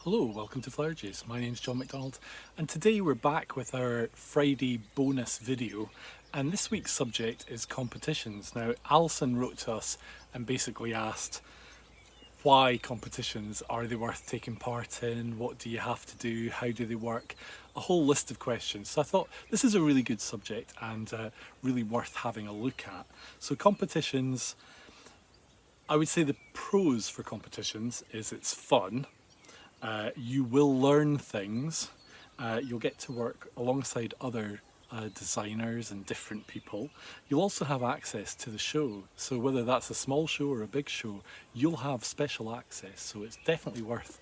Hello, welcome to Flower Juice. My name's John McDonald, and today we're back with our Friday bonus video. And this week's subject is competitions. Now, Alison wrote to us and basically asked, why competitions? Are they worth taking part in? What do you have to do? How do they work? A whole list of questions. So I thought this is a really good subject and really worth having a look at. So competitions, I would say the pros for competitions is it's fun. You will learn things. You'll get to work alongside other designers and different people. You'll also have access to the show. So whether that's a small show or a big show, you'll have special access. So it's definitely worth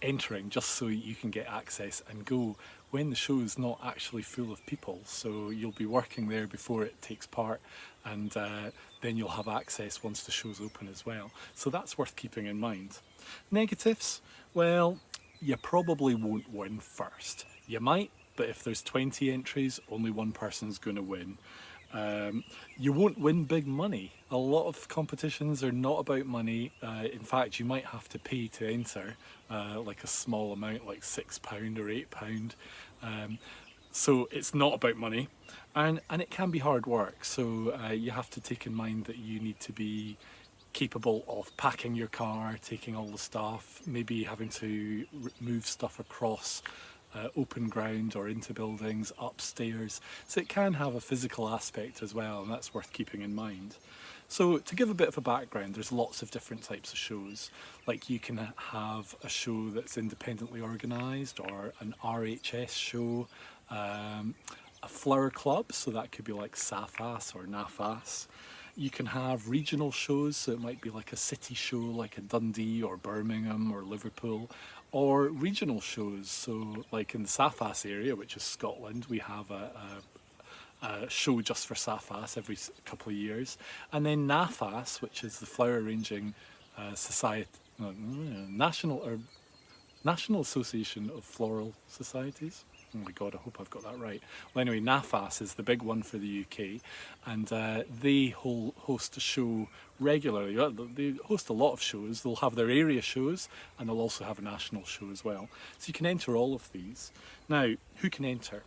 entering just so you can get access and go when the show is not actually full of people. So you'll be working there before it takes part, and then you'll have access once the show's open as well. So that's worth keeping in mind. Negatives? Well, you probably won't win first. You might, but if there's 20 entries, only one person's going to win. You won't win big money. A lot of competitions are not about money. In fact, you might have to pay to enter, like a small amount, like £6 or £8. So it's not about money, and it can be hard work. So you have to take in mind that you need to be capable of packing your car, taking all the stuff, maybe having to move stuff across open ground or into buildings, upstairs. So it can have a physical aspect as well, and that's worth keeping in mind. So to give a bit of a background, there's lots of different types of shows. Like you can have a show that's independently organised, or an RHS show, a flower club, so that could be like SAFAS or NAFAS. You can have regional shows, so it might be like a city show like a Dundee or Birmingham or Liverpool, or regional shows, so like in the SAFAS area, which is Scotland, we have a show just for SAFAS every couple of years. And then NAFAS, which is the Flower Arranging Society, National Association of Floral Societies. Oh my god, I hope I've got that right. Well, anyway, NAFAS is the big one for the UK, and they host a show regularly. They host a lot of shows. They'll have their area shows, and they'll also have a national show as well. So you can enter all of these. Now, who can enter?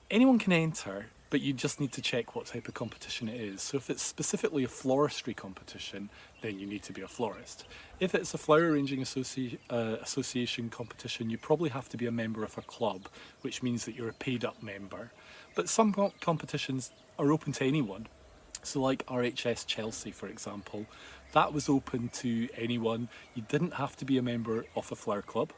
Anyone can enter, but you just need to check what type of competition it is. So if it's specifically a floristry competition, then you need to be a florist. If it's a flower arranging association competition, you probably have to be a member of a club, which means that you're a paid up member. But some competitions are open to anyone. So like RHS Chelsea, for example, that was open to anyone. You didn't have to be a member of a flower club.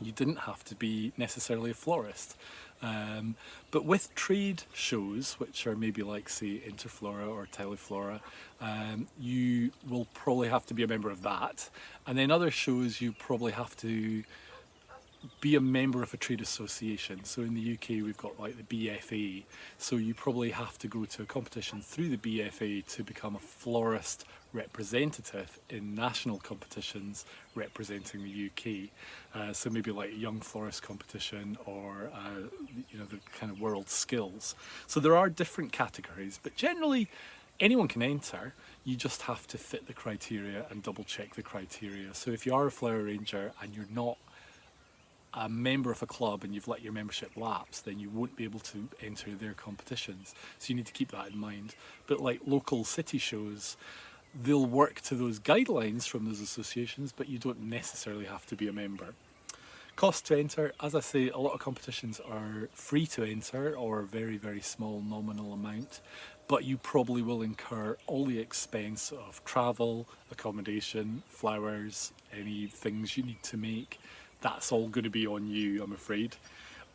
You didn't have to be necessarily a florist. But with trade shows, which are maybe like, say, Interflora or Teleflora, you will probably have to be a member of that. And then other shows, you probably have to be a member of a trade association. So in the UK, we've got like the BFA. So you probably have to go to a competition through the BFA to become a florist representative in national competitions representing the UK. So maybe like a young florist competition, or the kind of world skills. So there are different categories, but generally anyone can enter. You just have to fit the criteria and double check the criteria. So if you are a flower arranger and you're not a member of a club and you've let your membership lapse, then you won't be able to enter their competitions. So you need to keep that in mind. But like local city shows, they'll work to those guidelines from those associations, but you don't necessarily have to be a member. Cost to enter, as I say, a lot of competitions are free to enter, or a very, very small nominal amount, but you probably will incur all the expense of travel, accommodation, flowers, any things you need to make. That's all going to be on you, I'm afraid.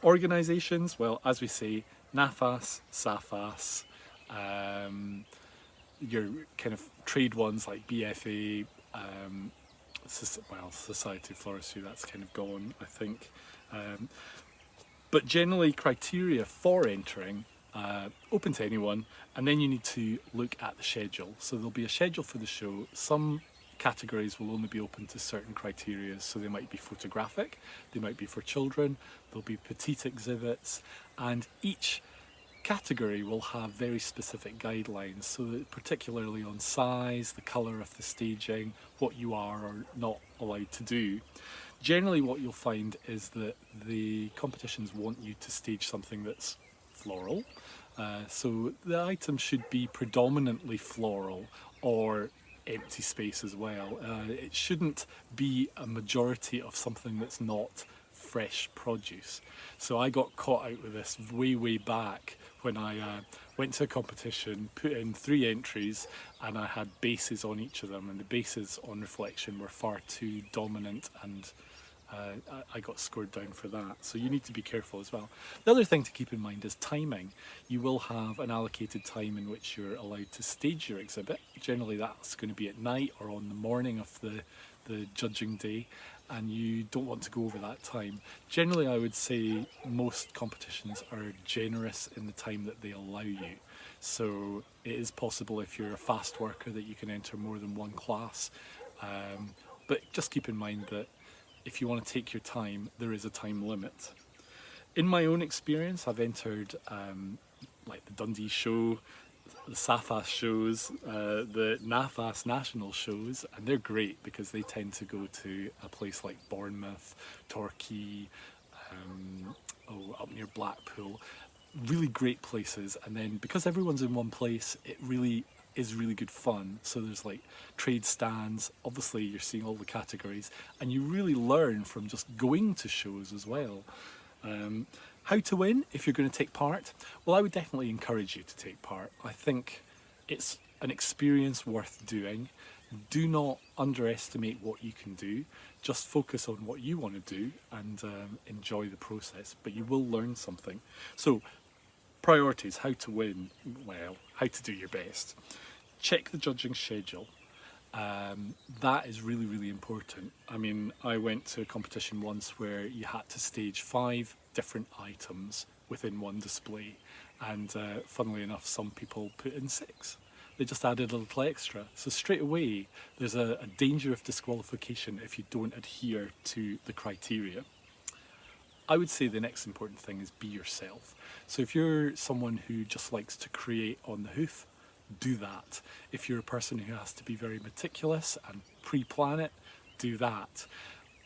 Organisations, well, as we say, NAFAS, SAFAS, your kind of trade ones like BFA, Society of Floristry, that's kind of gone, I think. But generally, criteria for entering, open to anyone, and then you need to look at the schedule. So there'll be a schedule for the show. Some categories will only be open to certain criteria, so they might be photographic, they might be for children, there'll be petite exhibits, and each category will have very specific guidelines, so that particularly on size, the colour of the staging, what you are or not allowed to do. Generally what you'll find is that the competitions want you to stage something that's floral, so the item should be predominantly floral or empty space as well. It shouldn't be a majority of something that's not fresh produce. So I got caught out with this way back when I went to a competition, put in 3 entries, and I had bases on each of them, and the bases on reflection were far too dominant, and I got scored down for that. So you need to be careful as well. The other thing to keep in mind is timing. You will have an allocated time in which you're allowed to stage your exhibit. Generally that's going to be at night or on the morning of the judging day, and you don't want to go over that time. Generally I would say most competitions are generous in the time that they allow you. So it is possible if you're a fast worker that you can enter more than one class, but just keep in mind that if you want to take your time, there is a time limit. In my own experience, I've entered like the Dundee show, the SAFAS shows, the NAFAS national shows, and they're great because they tend to go to a place like Bournemouth, Torquay, up near Blackpool. Really great places, and then because everyone's in one place, it really is really good fun. So there's like trade stands, obviously you're seeing all the categories, and you really learn from just going to shows as well. How to win if you're going to take part? Well, I would definitely encourage you to take part. I think it's an experience worth doing. Do not underestimate what you can do. Just focus on what you want to do and enjoy the process, but you will learn something. So priorities, how to win, well, how to do your best. Check the judging schedule. That is really important. I mean, I went to a competition once where you had to stage 5 different items within one display, and funnily enough some people put in 6. They just added a little extra. So straight away there's a danger of disqualification if you don't adhere to the criteria. I would say the next important thing is be yourself. So if you're someone who just likes to create on the hoof, do that. If you're a person who has to be very meticulous and pre-plan it, do that.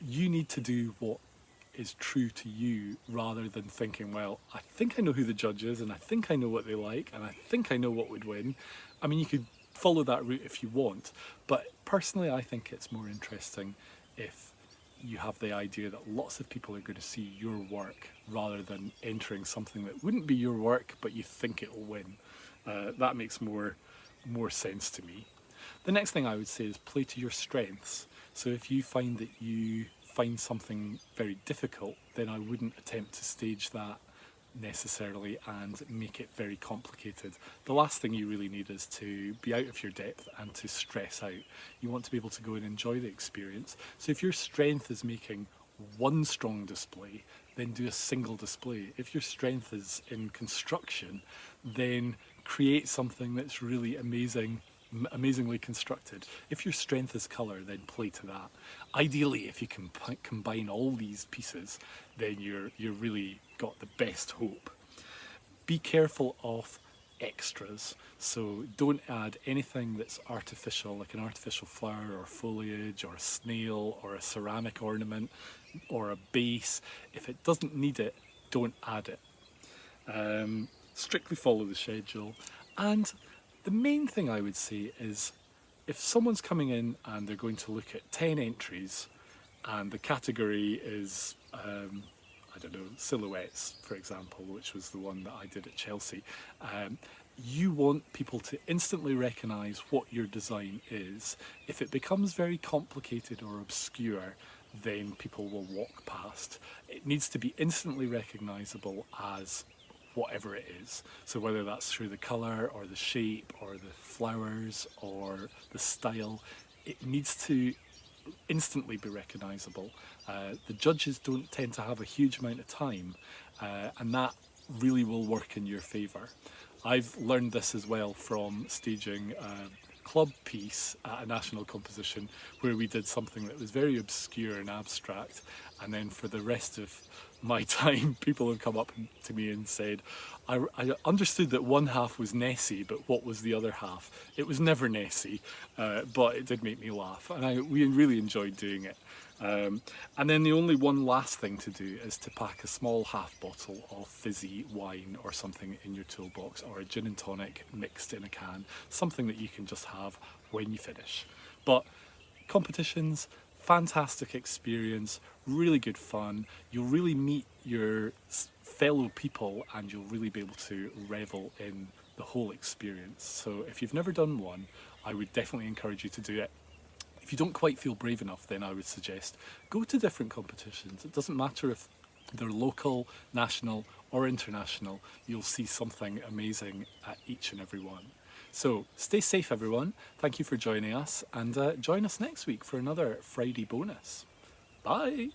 You need to do what is true to you rather than thinking, well, I think I know who the judge is and I think I know what they like and I think I know what would win. I mean, you could follow that route if you want, but personally I think it's more interesting if you have the idea that lots of people are going to see your work rather than entering something that wouldn't be your work but you think it will win. That makes more sense to me. The next thing I would say is play to your strengths. So if you find that you find something very difficult, then I wouldn't attempt to stage that necessarily and make it very complicated. The last thing you really need is to be out of your depth and to stress out. You want to be able to go and enjoy the experience. So if your strength is making one strong display, then do a single display. If your strength is in construction, then create something that's really amazingly constructed. If your strength is colour, then play to that. Ideally, if you can combine all these pieces, then you're really got the best hope. Be careful of extras, so don't add anything that's artificial, like an artificial flower or foliage or a snail or a ceramic ornament or a base. If it doesn't need it, don't add it. Strictly follow the schedule. And the main thing I would say is if someone's coming in and they're going to look at 10 entries and the category is I don't know, silhouettes, for example, which was the one that I did at Chelsea, you want people to instantly recognise what your design is. If it becomes very complicated or obscure, then people will walk past. It needs to be instantly recognisable as whatever it is. So whether that's through the colour or the shape or the flowers or the style, it needs to instantly be recognisable. The judges don't tend to have a huge amount of time, and that really will work in your favour. I've learned this as well from staging a club piece at a national composition where we did something that was very obscure and abstract, and then for the rest of my time, people have come up to me and said, I understood that one half was Nessie, but what was the other half? It was never Nessie, but it did make me laugh, and we really enjoyed doing it. And then the only one last thing to do is to pack a small half bottle of fizzy wine or something in your toolbox, or a gin and tonic mixed in a can, something that you can just have when you finish. But competitions, fantastic experience, really good fun. You'll really meet your fellow people and you'll really be able to revel in the whole experience. So if you've never done one, I would definitely encourage you to do it. If you don't quite feel brave enough, then I would suggest go to different competitions. It doesn't matter if they're local, national, or international. You'll see something amazing at each and every one. So stay safe, everyone. Thank you for joining us, and join us next week for another Friday bonus. Bye.